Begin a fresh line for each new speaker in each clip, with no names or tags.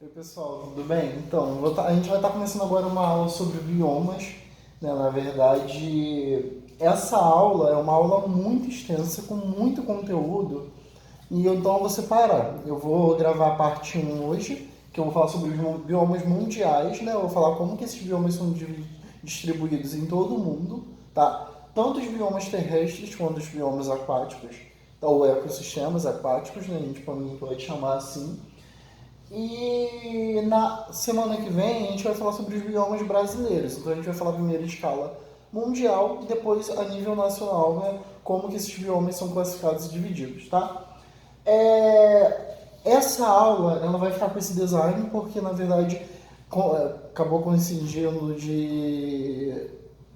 Oi pessoal, tudo bem? Então, a gente vai estar começando agora uma aula sobre biomas, né? Na verdade, essa aula é uma aula muito extensa, com muito conteúdo, e então eu vou separar. Eu vou gravar a parte um hoje, que eu vou falar sobre os biomas mundiais, né? Eu vou falar como que esses biomas são distribuídos em todo o mundo, tá? Tanto os biomas terrestres quanto os biomas aquáticos, ou ecossistemas aquáticos, né? A gente pode chamar assim. E na semana que vem a gente vai falar sobre os biomas brasileiros. Então a gente vai falar primeiro em escala mundial e depois a nível nacional, né, como que esses biomas são classificados e divididos, tá? Essa aula ela vai ficar com esse design porque na verdade acabou coincidindo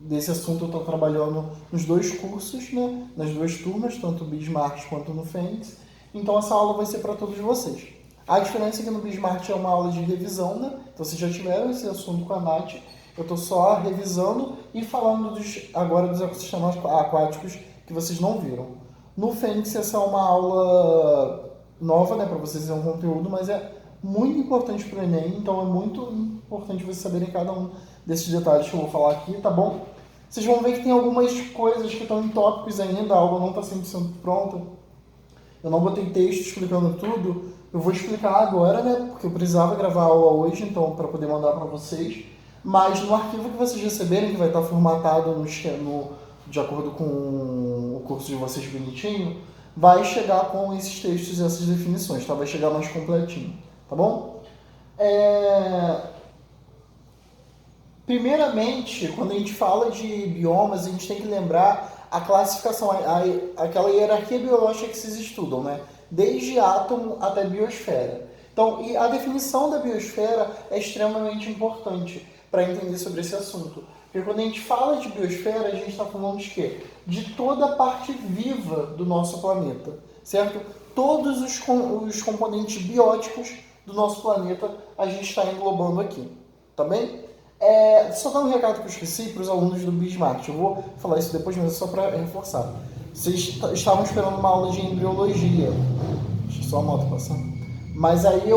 desse assunto eu estou trabalhando nos dois cursos, né, nas duas turmas, tanto no Bismarck quanto no Fênix. Então essa aula vai ser para todos vocês. A diferença é que no Bismarck é uma aula de revisão, né? Então vocês já tiveram esse assunto com a Nath. Eu estou só revisando e falando agora dos ecossistemas aquáticos que vocês não viram. No Fênix essa é uma aula nova, né, para vocês verem um conteúdo, mas é muito importante para o Enem, então é muito importante vocês saberem cada um desses detalhes que eu vou falar aqui, tá bom? Vocês vão ver que tem algumas coisas que estão em tópicos ainda, a aula não está 100% pronta. Eu não botei texto explicando tudo. Eu vou explicar agora, né? Porque eu precisava gravar a aula hoje, então, para poder mandar para vocês. Mas no arquivo que vocês receberem, que vai estar formatado de acordo com o curso de vocês bonitinho, vai chegar com esses textos e essas definições, tá? Vai chegar mais completinho, tá bom? Primeiramente, quando a gente fala de biomas, a gente tem que lembrar a classificação, aquela hierarquia biológica que vocês estudam, né? Desde átomo até biosfera. Então, e a definição da biosfera é extremamente importante para entender sobre esse assunto. Porque quando a gente fala de biosfera, a gente está falando de quê? De toda a parte viva do nosso planeta, certo? Todos os componentes bióticos do nosso planeta a gente está englobando aqui, tá bem? Só dar um recado que eu esqueci para os alunos do Bismarck. Eu vou falar isso depois, mas é só para reforçar. Vocês estavam esperando uma aula de embriologia. Deixa só a moto passar. Mas aí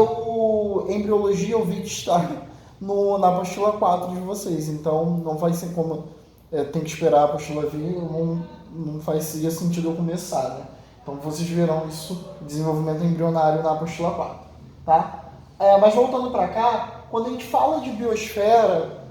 embriologia eu vi que está na apostila 4 de vocês. Então não vai ser como tem que esperar a apostila vir, não fazia sentido eu começar, né? Então vocês verão isso, desenvolvimento embrionário na apostila 4, tá? Mas voltando para cá, quando a gente fala de biosfera,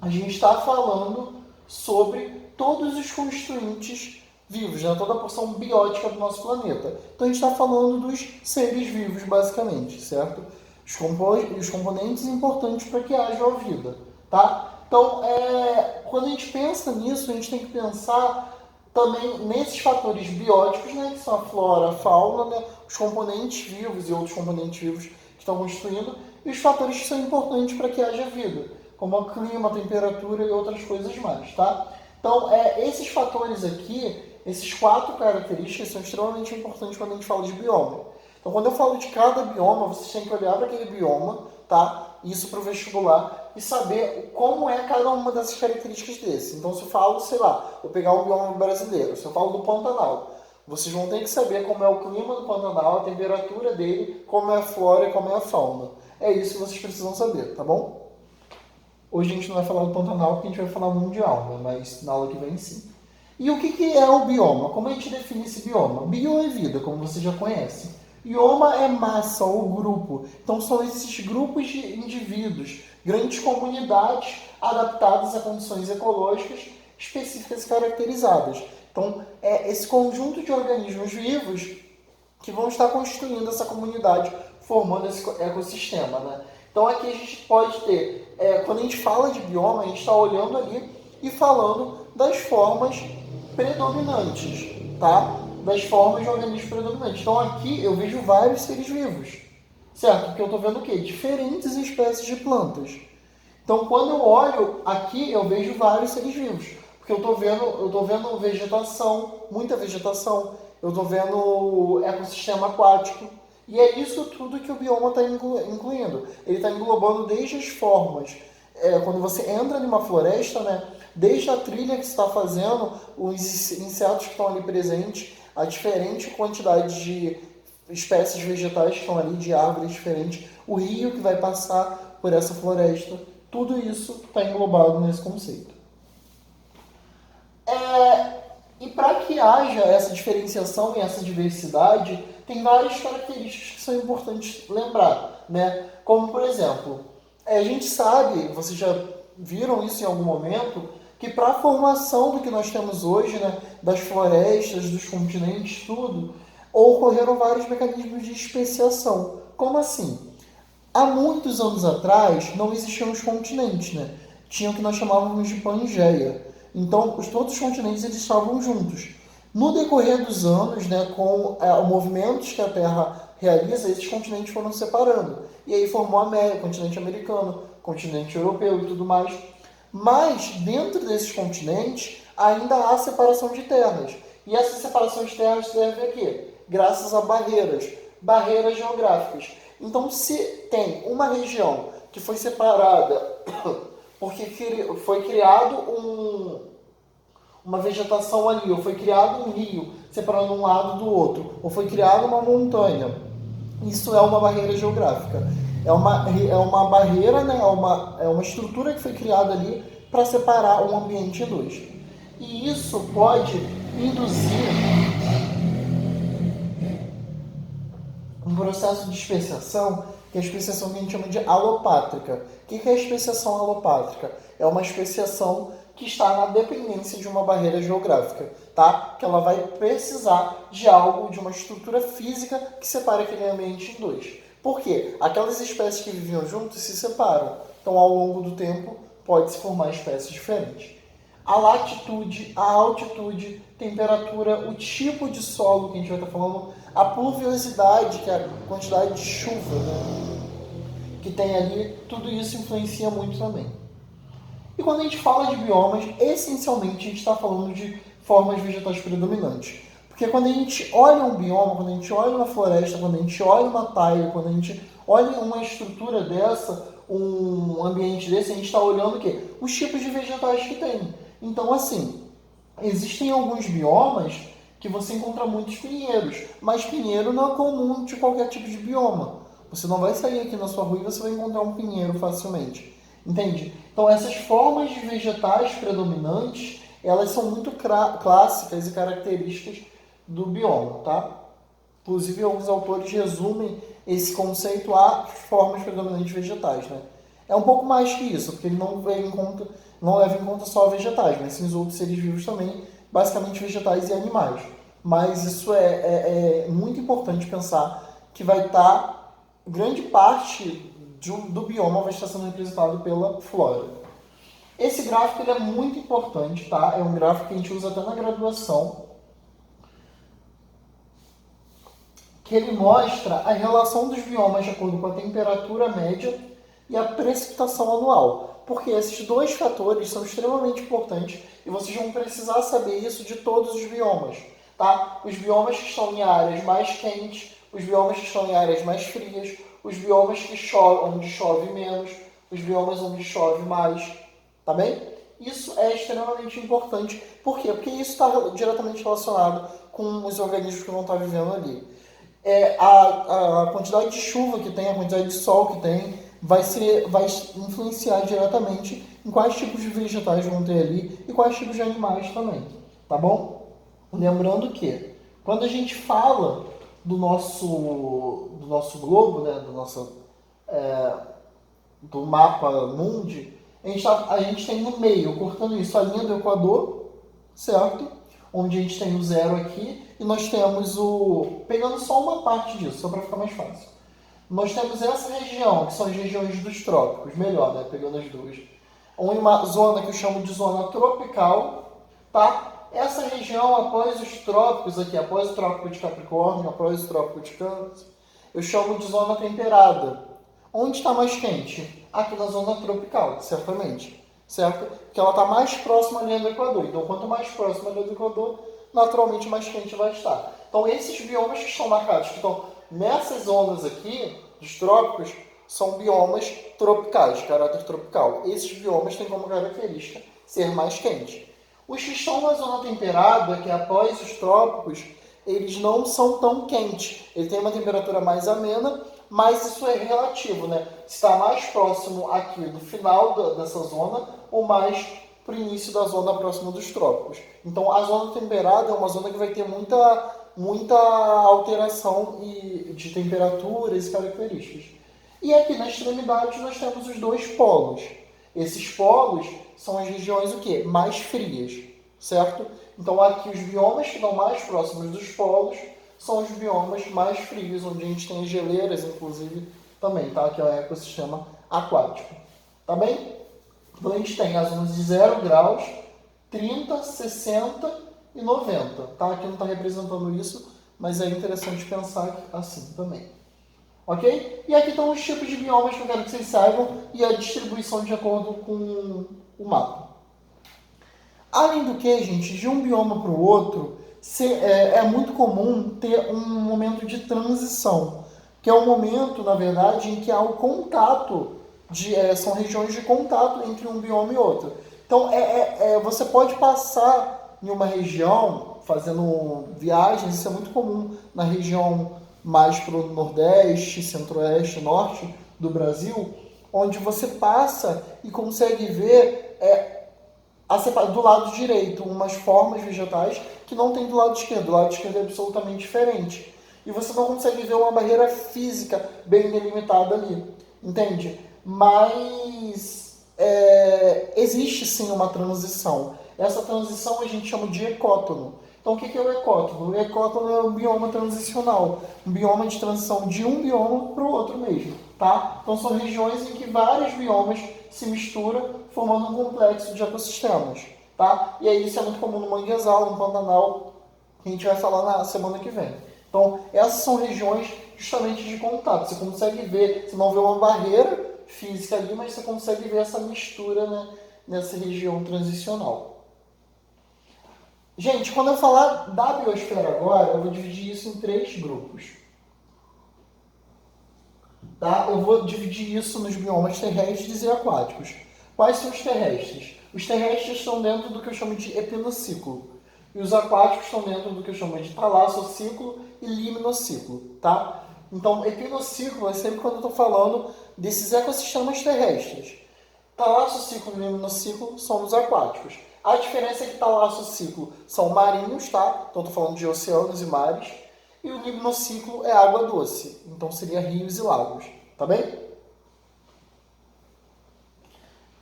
a gente está falando sobre todos os constituintes vivos, né? Toda a porção biótica do nosso planeta. Então a gente está falando dos seres vivos, basicamente, certo? Os componentes importantes para que haja a vida, tá? Então, quando a gente pensa nisso, a gente tem que pensar também nesses fatores bióticos, né, que são a flora, a fauna, né, os componentes vivos e outros componentes vivos que estão constituindo, e os fatores que são importantes para que haja vida, como o clima, a temperatura e outras coisas mais, tá? Então, esses fatores aqui, esses 4 características são extremamente importantes quando a gente fala de bioma. Então, quando eu falo de cada bioma, vocês têm que olhar para aquele bioma, tá? Isso para o vestibular e saber como é cada uma dessas características desse. Então, se eu falo, sei lá, vou pegar um bioma brasileiro, se eu falo do Pantanal, vocês vão ter que saber como é o clima do Pantanal, a temperatura dele, como é a flora e como é a fauna. É isso que vocês precisam saber, tá bom? Hoje a gente não vai falar do Pantanal porque a gente vai falar mundial, né? Mas na aula que vem sim. E o que é o bioma? Como a gente define esse bioma? Bio é vida, como você já conhece. Bioma é massa ou grupo. Então são esses grupos de indivíduos, grandes comunidades adaptadas a condições ecológicas específicas e caracterizadas. Então é esse conjunto de organismos vivos que vão estar constituindo essa comunidade, formando esse ecossistema, né? Então aqui a gente pode ter, quando a gente fala de bioma, a gente está olhando ali e falando das formas predominantes, tá? Das formas de organismos predominantes. Então aqui eu vejo vários seres vivos, certo? Porque eu estou vendo o quê? Diferentes espécies de plantas. Então quando eu olho aqui, eu vejo vários seres vivos. Porque eu estou vendo vegetação, muita vegetação, eu estou vendo ecossistema aquático. E é isso tudo que o bioma está incluindo. Ele está englobando desde as formas. Quando você entra numa floresta, né, desde a trilha que você está fazendo, os insetos que estão ali presentes, a diferente quantidade de espécies vegetais que estão ali, de árvores diferentes, o rio que vai passar por essa floresta, tudo isso está englobado nesse conceito. E para que haja essa diferenciação e essa diversidade, tem várias características que são importantes lembrar, né? Como, por exemplo, a gente sabe, vocês já viram isso em algum momento, que para a formação do que nós temos hoje, né, das florestas, dos continentes, tudo, ocorreram vários mecanismos de especiação. Como assim? Há muitos anos atrás não existiam os continentes, né? Tinha o que nós chamávamos de Pangeia. Então, todos os continentes eles estavam juntos. No decorrer dos anos, né, com os movimentos que a Terra realiza, esses continentes foram se separando. E aí formou a América, continente americano, continente europeu e tudo mais. Mas, dentro desses continentes, ainda há separação de terras. E essa separação de terras se deve a quê? Graças a barreiras geográficas. Então, se tem uma região que foi separada porque foi criado uma vegetação ali, ou foi criado um rio separando um lado do outro, ou foi criada uma montanha, isso é uma barreira geográfica. É uma barreira, né? É uma estrutura que foi criada ali para separar um ambiente em dois. E isso pode induzir um processo de especiação, que é a especiação que a gente chama de alopátrica. O que é a especiação alopátrica? É uma especiação que está na dependência de uma barreira geográfica, tá? Que ela vai precisar de algo, de uma estrutura física que separe aquele ambiente em dois. Por quê? Aquelas espécies que viviam juntas se separam. Então, ao longo do tempo, pode-se formar espécies diferentes. A latitude, a altitude, temperatura, o tipo de solo que a gente vai estar falando, a pluviosidade, que é a quantidade de chuva, né, que tem ali, tudo isso influencia muito também. E quando a gente fala de biomas, essencialmente a gente está falando de formas vegetais predominantes. Porque quando a gente olha um bioma, quando a gente olha uma floresta, quando a gente olha uma taiga, quando a gente olha uma estrutura dessa, um ambiente desse, a gente está olhando o quê? Os tipos de vegetais que tem. Então, assim, existem alguns biomas que você encontra muitos pinheiros, mas pinheiro não é comum de qualquer tipo de bioma. Você não vai sair aqui na sua rua e você vai encontrar um pinheiro facilmente. Entende? Então, essas formas de vegetais predominantes, elas são muito clássicas e características do bioma, tá? Inclusive, alguns autores resumem esse conceito a formas predominantes vegetais, né? É um pouco mais que isso, porque ele não leva em conta só vegetais, mas sim os outros seres vivos também, basicamente vegetais e animais. Mas isso é muito importante pensar que vai estar, grande parte do bioma vai estar sendo representado pela flora. Esse gráfico ele é muito importante, tá? É um gráfico que a gente usa até na graduação, que ele mostra a relação dos biomas de acordo com a temperatura média e a precipitação anual. Porque esses dois fatores são extremamente importantes e vocês vão precisar saber isso de todos os biomas, tá? Os biomas que estão em áreas mais quentes, os biomas que estão em áreas mais frias, os biomas que onde chove menos, os biomas onde chove mais, tá bem? Isso é extremamente importante. Por quê? Porque isso está diretamente relacionado com os organismos que vão estar vivendo ali. A quantidade de chuva que tem, a quantidade de sol que tem, vai influenciar diretamente em quais tipos de vegetais vão ter ali e quais tipos de animais também, tá bom? Lembrando que quando a gente fala do nosso globo, né, do mapa mundi, a gente tem no meio, cortando isso, a linha do Equador, certo? Onde a gente tem o zero aqui, e nós temos pegando só uma parte disso, só para ficar mais fácil. Nós temos essa região, que são as regiões dos trópicos, melhor, né? Pegando as duas. Uma zona que eu chamo de zona tropical, tá? Essa região, após os trópicos aqui, após o trópico de Capricórnio, após o trópico de Câncer, eu chamo de zona temperada. Onde está mais quente? Aqui na zona tropical, certamente. Certo? Porque ela está mais próxima à linha do Equador. Então, quanto mais próxima à linha do Equador, naturalmente mais quente vai estar. Então, esses biomas que estão marcados, que estão nessas zonas aqui, dos trópicos, são biomas tropicais, de caráter tropical. Esses biomas têm como característica ser mais quente. Os que estão na zona temperada, que é após os trópicos, eles não são tão quentes. Ele tem uma temperatura mais amena, mas isso é relativo, né? Se está mais próximo aqui do final dessa zona ou mais para o início da zona próxima dos trópicos. Então, a zona temperada é uma zona que vai ter muita alteração de temperaturas e características. E aqui na extremidade nós temos os dois polos. Esses polos são as regiões o quê? Mais frias, certo? Então aqui os biomas que estão mais próximos dos polos são os biomas mais frios, onde a gente tem geleiras, inclusive, também, tá? Que é o ecossistema aquático. Tá bem? Então a gente tem as zonas de 0 graus, 30, 60 e 90. Tá? Aqui não está representando isso, mas é interessante pensar assim também. Ok? E aqui estão os tipos de biomas que eu quero que vocês saibam e a distribuição de acordo com o mapa. Além do que, gente, de um bioma para o outro, é muito comum ter um momento de transição, que é um momento, na verdade, em que há o contato, são regiões de contato entre um bioma e outro. Então, você pode passar em uma região, fazendo viagens, isso é muito comum na região mais para o Nordeste, Centro-Oeste, Norte do Brasil, onde você passa e consegue ver do lado direito umas formas vegetais que não tem do lado esquerdo. Do lado esquerdo é absolutamente diferente. E você não consegue ver uma barreira física bem delimitada ali, entende? Mas existe sim uma transição. Essa transição a gente chama de ecótono. Então, o que é o ecótono? O ecótono é um bioma transicional, um bioma de transição de um bioma para o outro mesmo, tá? Então, são regiões em que vários biomas se misturam, formando um complexo de ecossistemas, tá? E aí isso é muito comum no manguezal, no Pantanal, que a gente vai falar na semana que vem. Então, essas são regiões justamente de contato. Você consegue ver, você não vê uma barreira física ali, mas você consegue ver essa mistura, né, nessa região transicional. Gente, quando eu falar da biosfera agora, eu vou dividir isso em 3 grupos. Tá? Eu vou dividir isso nos biomas terrestres e aquáticos. Quais são os terrestres? Os terrestres estão dentro do que eu chamo de epinociclo. E os aquáticos estão dentro do que eu chamo de talassociclo e liminociclo. Tá? Então, epinociclo é sempre quando eu estou falando desses ecossistemas terrestres. Talassociclo e liminociclo são os aquáticos. A diferença é que talassociclo são marinhos, tá? Então, estou falando de oceanos e mares. E o liminociclo é água doce. Então, seria rios e lagos. Tá bem?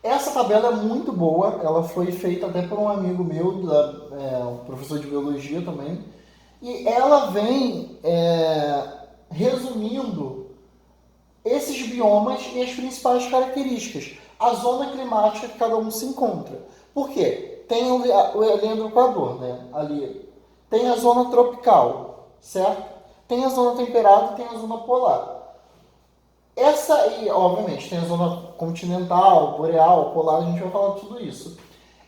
Essa tabela é muito boa. Ela foi feita até por um amigo meu, um professor de biologia também. E ela vem resumindo esses biomas e as principais características. A zona climática que cada um se encontra. Por quê? Tem a linha do Equador, né? Ali. Tem a zona tropical, certo? Tem a zona temperada e tem a zona polar. Essa aí, obviamente, tem a zona continental, boreal, polar, a gente vai falar de tudo isso.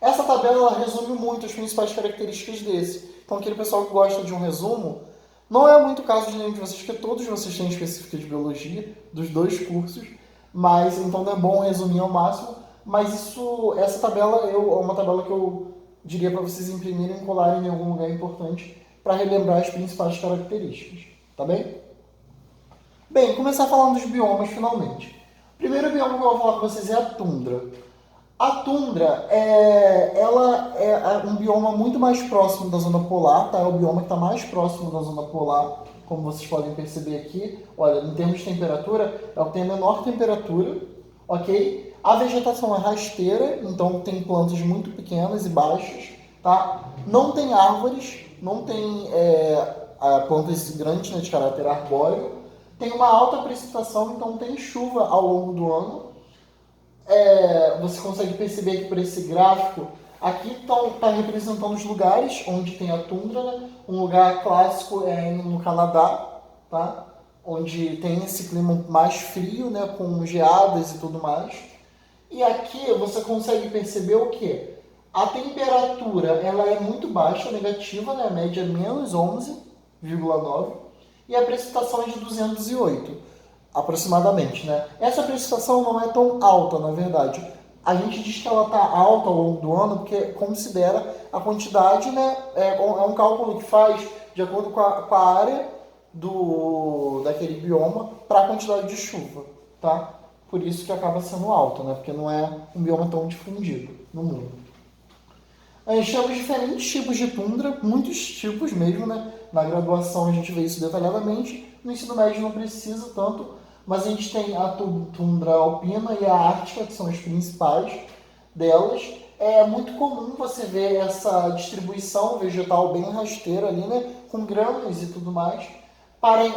Essa tabela ela resume muito as principais características desse. Então, aquele pessoal que gosta de um resumo, não é muito o caso de nenhum de vocês, porque todos vocês têm específica de biologia, dos 2 cursos, mas então não é bom resumir ao máximo. Mas essa tabela é uma tabela que eu diria para vocês imprimirem e colarem em algum lugar importante para relembrar as principais características, tá bem? Bem, começar falando dos biomas finalmente. O primeiro bioma que eu vou falar com vocês é a tundra. A tundra ela é um bioma muito mais próximo da zona polar, tá? É o bioma que está mais próximo da zona polar, como vocês podem perceber aqui. Olha, em termos de temperatura, é o que tem a menor temperatura, ok? A vegetação é rasteira, então tem plantas muito pequenas e baixas, tá? Não tem árvores, não tem plantas grandes, né, de caráter arbóreo. Tem uma alta precipitação, então tem chuva ao longo do ano. Você consegue perceber aqui por esse gráfico, aqui está representando os lugares onde tem a tundra, né? Um lugar clássico é no Canadá, tá? Onde tem esse clima mais frio, né? Com geadas e tudo mais. E aqui você consegue perceber o que? A temperatura ela é muito baixa, negativa, né? A média é menos 11,9 e a precipitação é de 208, aproximadamente, né? Essa precipitação não é tão alta, na verdade. A gente diz que ela está alta ao longo do ano porque considera a quantidade, né? É um cálculo que faz de acordo com a área daquele bioma para a quantidade de chuva, tá? Por isso que acaba sendo alto, né? Porque não é um bioma tão difundido no mundo. A gente temos diferentes tipos de tundra, muitos tipos mesmo, né? Na graduação a gente vê isso detalhadamente, no ensino médio não precisa tanto, mas a gente tem a tundra alpina e a ártica, que são as principais delas. É muito comum você ver essa distribuição vegetal bem rasteira ali, né? Com grãos e tudo mais.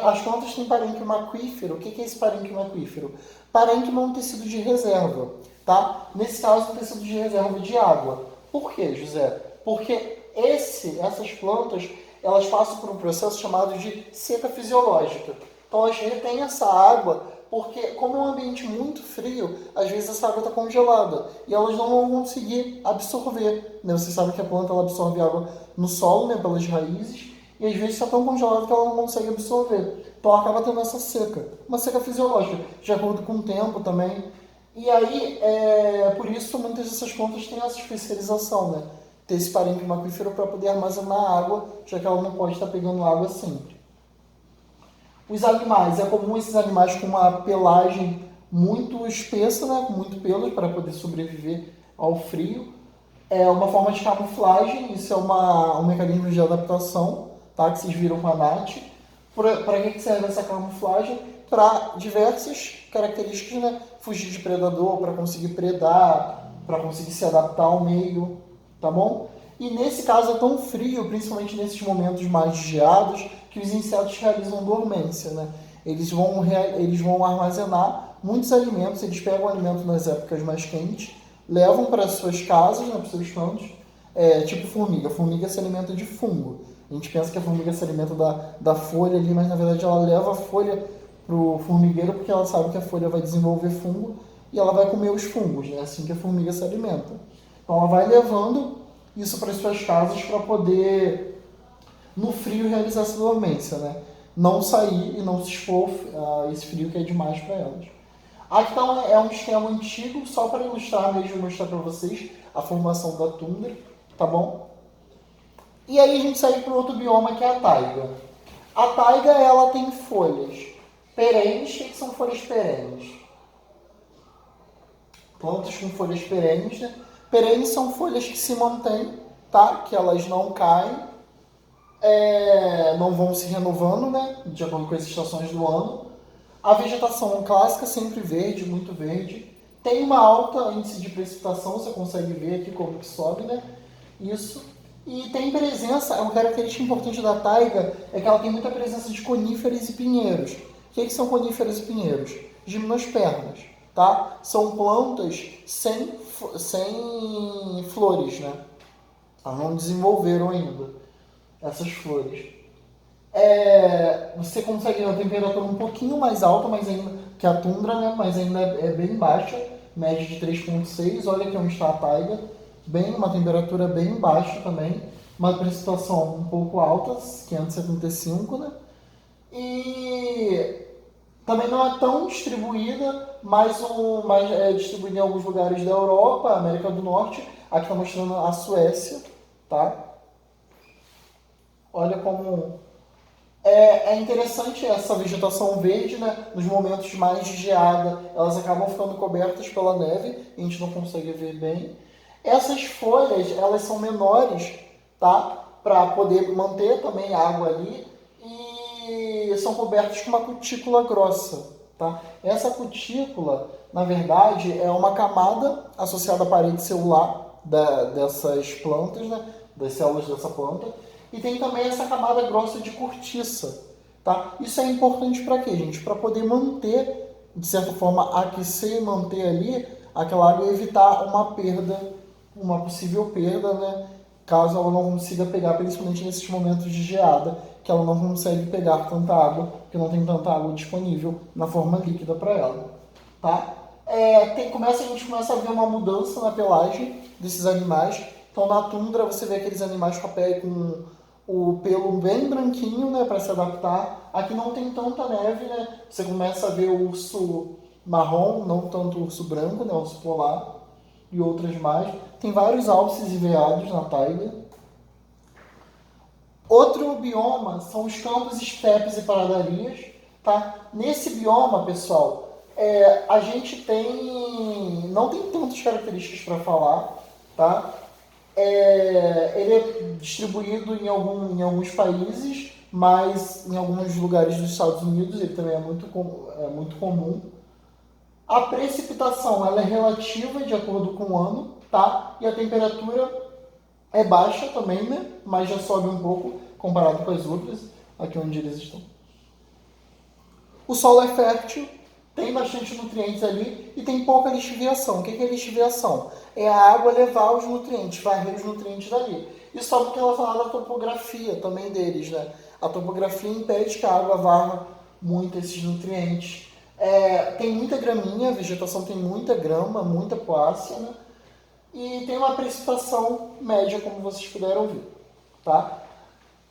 As plantas têm parênquima aquífero. O que é esse parênquima aquífero? Parênquima é um tecido de reserva, tá? Nesse caso, um tecido de reserva de água. Por quê, José? Porque essas plantas, elas passam por um processo chamado de seca fisiológica. Então, elas retêm essa água porque, como é um ambiente muito frio, às vezes essa água está congelada e elas não vão conseguir absorver, né? Você sabe que a planta ela absorve água no solo, né, pelas raízes, e às vezes está tão congelada que ela não consegue absorver. Então ela acaba tendo essa seca, uma seca fisiológica, de acordo com o tempo também. E aí, por isso, muitas dessas plantas têm essa especialização, né? Ter esse parênquima aquífero para poder armazenar água, já que ela não pode estar pegando água sempre. Os animais, é comum esses animais com uma pelagem muito espessa, né? Com muito pelo, para poder sobreviver ao frio. É uma forma de camuflagem, isso é um mecanismo de adaptação, tá? Que vocês viram com a Nath. Para que serve essa camuflagem? Para diversas características, né? Fugir de predador, para conseguir predar, para conseguir se adaptar ao meio, tá bom? E nesse caso é tão frio, principalmente nesses momentos mais geados, que os insetos realizam dormência, né? Eles vão armazenar muitos alimentos, eles pegam alimento nas épocas mais quentes, levam para as suas casas, né, para os seus cantos, tipo formiga. A formiga se alimenta de fungo. A gente pensa que a formiga se alimenta da folha ali, mas na verdade ela leva a folha para o formigueiro porque ela sabe que a folha vai desenvolver fungo e ela vai comer os fungos, né? Assim que a formiga se alimenta. Então ela vai levando isso para as suas casas para poder, no frio, realizar essa dormência, né? Não sair e não se expor a esse frio que é demais para elas. Aqui então é um esquema antigo, só para ilustrar mesmo, mostrar para vocês a formação da tundra, tá bom? E aí a gente segue para outro bioma que é a taiga. A taiga, ela tem folhas perenes. O que são folhas perenes? Plantas com folhas perenes, né? Perenes são folhas que se mantêm, tá? Que elas não caem, não vão se renovando, né? De acordo com as estações do ano. A vegetação clássica, sempre verde, muito verde. Tem uma alta índice de precipitação, você consegue ver aqui como que sobe, né? Isso. E tem presença, uma característica importante da taiga é que ela tem muita presença de coníferas e pinheiros. O que são coníferas e pinheiros? Gimnospermas, tá? São plantas sem flores, né? Elas não desenvolveram ainda essas flores. Você consegue uma temperatura um pouquinho mais alta, mas ainda que a tundra, né? Mas ainda é bem baixa, média de 3,6. Olha aqui onde está a taiga, uma temperatura bem baixa também, uma precipitação um pouco alta, 575, né? E também não é tão distribuída, mas é distribuída em alguns lugares da Europa, América do Norte. Aqui está mostrando a Suécia, tá? Olha como é interessante essa vegetação verde, né? Nos momentos mais de geada, elas acabam ficando cobertas pela neve, a gente não consegue ver bem. Essas folhas, elas são menores, tá? Para poder manter também a água ali, e são cobertas com uma cutícula grossa, tá? Essa cutícula, na verdade, é uma camada associada à parede celular dessas plantas, né? Das células dessa planta. E tem também essa camada grossa de cortiça, tá? Isso é importante para quê, gente? Para poder manter, de certa forma, aquecer e manter ali aquela água e evitar uma possível perda, né? Caso ela não consiga pegar, principalmente nesses momentos de geada, que ela não consegue pegar tanta água, porque não tem tanta água disponível na forma líquida para ela, tá? A gente começa a ver uma mudança na pelagem desses animais. Então, na tundra, você vê aqueles animais com a pele com o pelo bem branquinho, né, para se adaptar. Aqui não tem tanta neve, né? Você começa a ver o urso marrom, não tanto o urso branco, né, o urso polar e outras mais. Tem vários alces e veados na taiga. Outro bioma são os campos, estepes e pradarias, tá? Nesse bioma, pessoal, a gente não tem tantas características para falar, tá? Ele é distribuído em alguns países, mas em alguns lugares dos Estados Unidos ele também é muito comum. A precipitação ela é relativa de acordo com o ano, tá? E a temperatura é baixa também, né? Mas já sobe um pouco comparado com as outras, aqui onde eles estão. O solo é fértil, tem bastante nutrientes ali e tem pouca lixiviação. O que é lixiviação? É a água levar os nutrientes, varrer os nutrientes dali. Isso está muito relacionado à topografia também deles, né? A topografia impede que a água varra muito esses nutrientes. Tem muita graminha, a vegetação tem muita grama, muita poácea, né? E tem uma precipitação média, como vocês puderam ouvir, tá?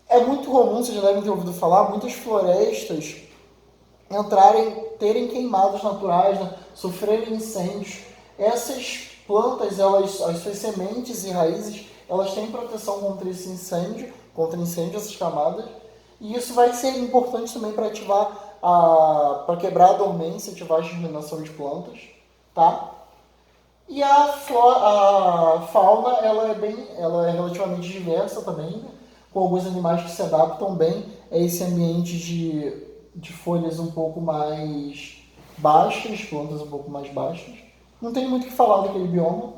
É muito comum, vocês já devem ter ouvido falar, muitas florestas terem queimados naturais, né? Sofrerem incêndios. Essas plantas, as suas sementes e raízes, elas têm proteção contra esse incêndio, essas camadas, e isso vai ser importante também para para quebrar a dormência, ativar a germinação de plantas, tá? E a fauna, ela é relativamente diversa também, né? Com alguns animais que se adaptam bem a esse ambiente de folhas um pouco mais baixas, plantas um pouco mais baixas. Não tem muito o que falar daquele bioma.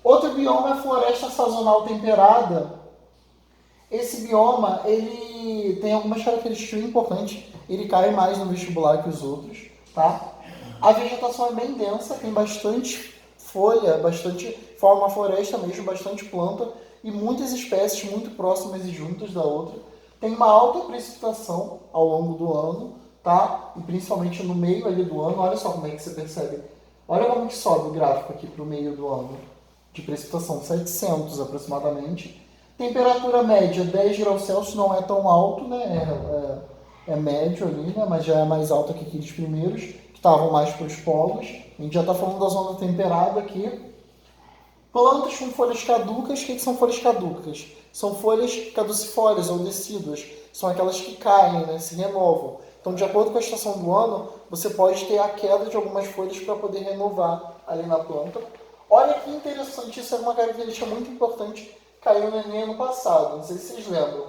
Outro bioma é a floresta sazonal temperada. Esse bioma, ele tem algumas características importantes. Ele cai mais no vestibular que os outros, tá? A vegetação é bem densa, tem bastante folha, forma uma floresta mesmo, bastante planta e muitas espécies muito próximas e juntas da outra. Tem uma alta precipitação ao longo do ano, tá? E principalmente no meio ali do ano. Olha só como é que você percebe. Olha como que sobe o gráfico aqui para o meio do ano de precipitação, 700 aproximadamente. Temperatura média 10 graus Celsius, não é tão alto, né? É médio ali, né? Mas já é mais alto que aqueles primeiros, que estavam mais para os polos. A gente já está falando da zona temperada aqui. Plantas com folhas caducas. O que são folhas caducas? São folhas caducifólias ou decíduas. São aquelas que caem, né? Se renovam. Então, de acordo com a estação do ano, você pode ter a queda de algumas folhas para poder renovar ali na planta. Olha que interessante, isso é uma característica muito importante, caiu no Enem ano passado, não sei se vocês lembram.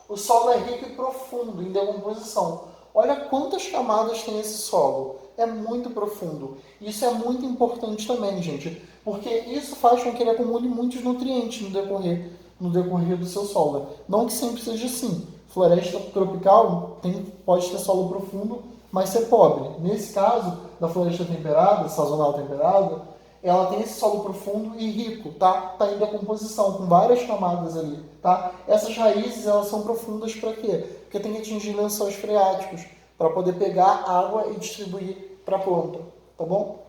O solo é rico e profundo em decomposição. Olha quantas camadas tem esse solo. É muito profundo. Isso é muito importante também, gente, porque isso faz com que ele acumule muitos nutrientes no decorrer do seu solo. Não que sempre seja assim. Floresta tropical pode ter solo profundo, mas ser pobre. Nesse caso, da floresta temperada, sazonal temperada, ela tem esse solo profundo e rico, tá? Tá em decomposição, com várias camadas ali, tá? Essas raízes, elas são profundas para quê? Porque tem que atingir lençóis freáticos, para poder pegar água e distribuir para a planta, tá bom?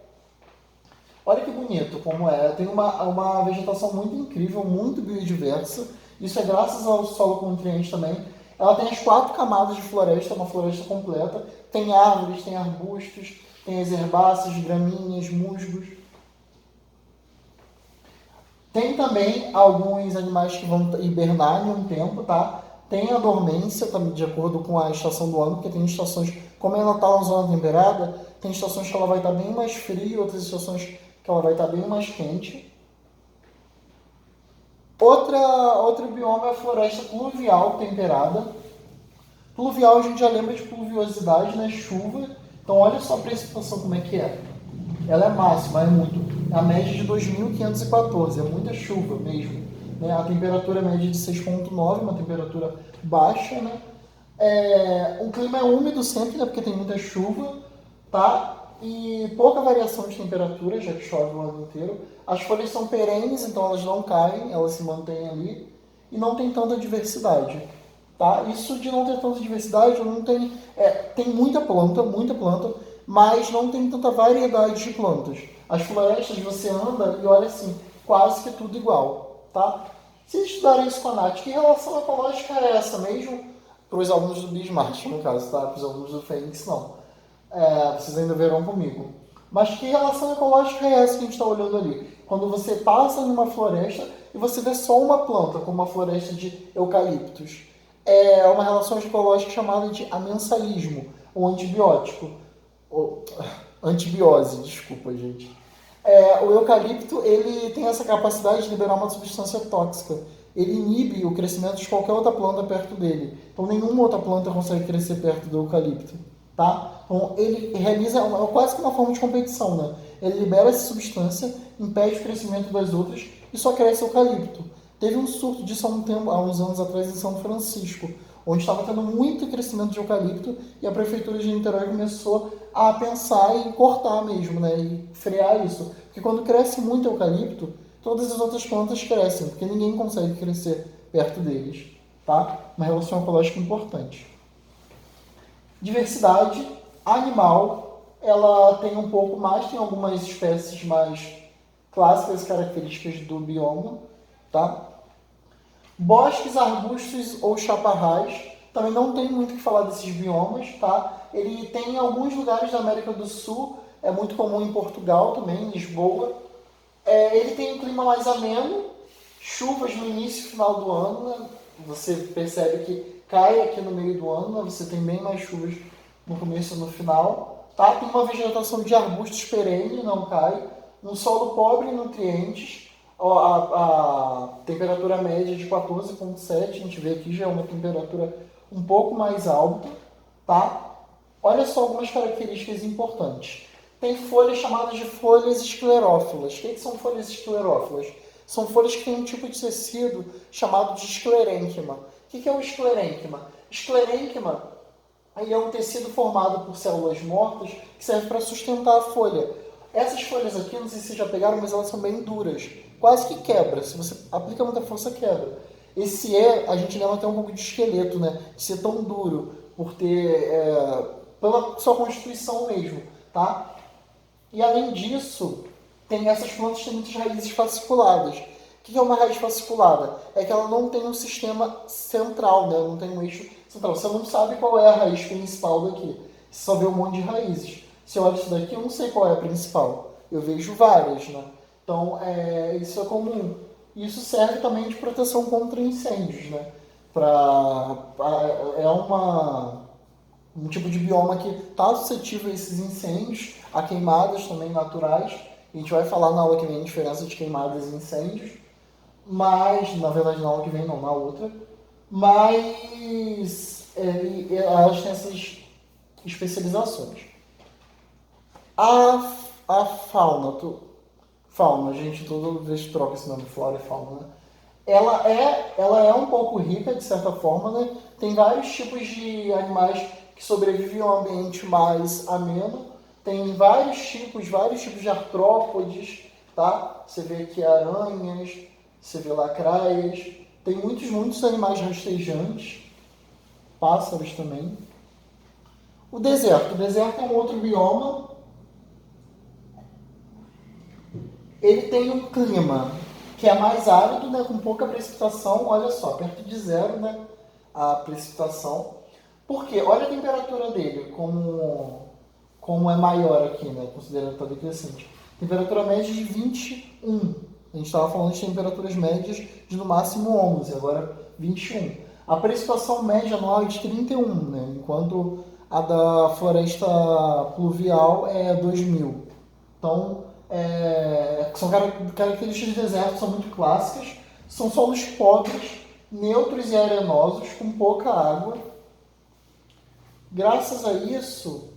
Olha que bonito como é. Tem uma vegetação muito incrível, muito biodiversa. Isso é graças ao solo com nutrientes também. Ela tem as 4 camadas de floresta, uma floresta completa. Tem árvores, tem arbustos, tem as herbáceas, gramíneas, musgos. Tem também alguns animais que vão hibernar em um tempo, tá? Tem a dormência, também de acordo com a estação do ano, porque tem estações, como ela está na zona temperada, tem estações que ela vai estar bem mais fria, outras estações que ela vai estar bem mais quente. Outro bioma é a floresta pluvial temperada. Pluvial a gente já lembra de pluviosidade, né? Chuva. Então olha só a precipitação como é que é. Ela é máxima, é muito. A média de 2.514, é muita chuva mesmo. Né? A temperatura média de 6,9, uma temperatura baixa, né? O clima é úmido sempre, né? Porque tem muita chuva, tá? E pouca variação de temperatura, já que chove o ano inteiro. As folhas são perenes, então elas não caem, elas se mantêm ali. E não tem tanta diversidade, tá? Isso de não ter tanta diversidade, não tem... tem muita planta, mas não tem tanta variedade de plantas. As florestas você anda e olha assim, quase que tudo igual, tá? Se estudarem isso com a Nath, que relação ecológica é essa mesmo? Para os alunos do Bismarck, no caso, tá? Para os alunos do Fênix, não. Vocês ainda verão comigo. Mas que relação ecológica é essa que a gente está olhando ali? Quando você passa numa floresta e você vê só uma planta, como uma floresta de eucaliptos. é uma relação ecológica chamada de amensalismo, ou antibiótico, ou antibiose, desculpa, gente. O eucalipto, ele tem essa capacidade de liberar uma substância tóxica. Ele inibe o crescimento de qualquer outra planta perto dele. Então, nenhuma outra planta consegue crescer perto do eucalipto, tá? Então, ele realiza quase que uma forma de competição, né? Ele libera essa substância, impede o crescimento das outras e só cresce eucalipto. Teve um surto disso há uns anos atrás em São Francisco, onde estava tendo muito crescimento de eucalipto e a prefeitura de Niterói começou a pensar em cortar mesmo, né? E frear isso. Porque quando cresce muito eucalipto, todas as outras plantas crescem, porque ninguém consegue crescer perto deles, tá? Uma relação ecológica importante. Diversidade animal, ela tem um pouco mais, tem algumas espécies mais clássicas e características do bioma, tá? Bosques, arbustos ou chaparrais, também não tem muito o que falar desses biomas, tá? Ele tem em alguns lugares da América do Sul, é muito comum em Portugal também, em Lisboa. Ele tem um clima mais ameno, chuvas no início e final do ano, né? Você percebe que cai aqui no meio do ano, né? Você tem bem mais chuvas no começo e no final. Tá? Tem uma vegetação de arbustos perene, não cai. Um solo pobre em nutrientes. A temperatura média é de 14,7, a gente vê aqui já é uma temperatura um pouco mais alta. Tá? Olha só algumas características importantes. Tem folhas chamadas de folhas esclerófilas. O que são folhas esclerófilas? São folhas que têm um tipo de tecido chamado de esclerênquima. O que é o esclerênquima? Esclerênquima é um tecido formado por células mortas que serve para sustentar a folha. Essas folhas aqui, não sei se vocês já pegaram, mas elas são bem duras. Quase que quebra. Se você aplica muita força, quebra. A gente lembra até um pouco de esqueleto, né? De ser tão duro, por ter... pela sua constituição mesmo, tá? E além disso, essas plantas têm muitas raízes fasciculadas. O que é uma raiz fasciculada? É que ela não tem um sistema central, né? Não tem um eixo central. Você não sabe qual é a raiz principal daqui. Você só vê um monte de raízes. Se eu olho isso daqui, eu não sei qual é a principal. Eu vejo várias, né? Então, isso é comum. Isso serve também de proteção contra incêndios, né? É um tipo de bioma que está suscetível a esses incêndios, a queimadas também naturais. A gente vai falar na aula que vem a diferença de queimadas e incêndios, mas, na verdade, na aula que vem não, na outra. Mas elas têm essas especializações. A fauna, gente, toda vez troca esse nome, flora e fauna, né? Ela é um pouco rica, de certa forma, né? Tem vários tipos de animais que sobrevivem em um ambiente mais ameno. Tem vários tipos de artrópodes, tá? Você vê aqui aranhas, você vê lacraias. Tem muitos animais rastejantes, pássaros também. O deserto é um outro bioma. Ele tem um clima que é mais árido, né, com pouca precipitação. Olha só, perto de zero, né, a precipitação. Por quê? Olha a temperatura dele, como é maior aqui, né, considerando que está decrescente. Temperatura média de 21. A gente estava falando de temperaturas médias de no máximo 11, agora 21. A precipitação média anual é de 31, né, enquanto a da floresta pluvial é 2.000. Então, são características de deserto, são muito clássicas. São solos pobres, neutros e arenosos, com pouca água. Graças a isso,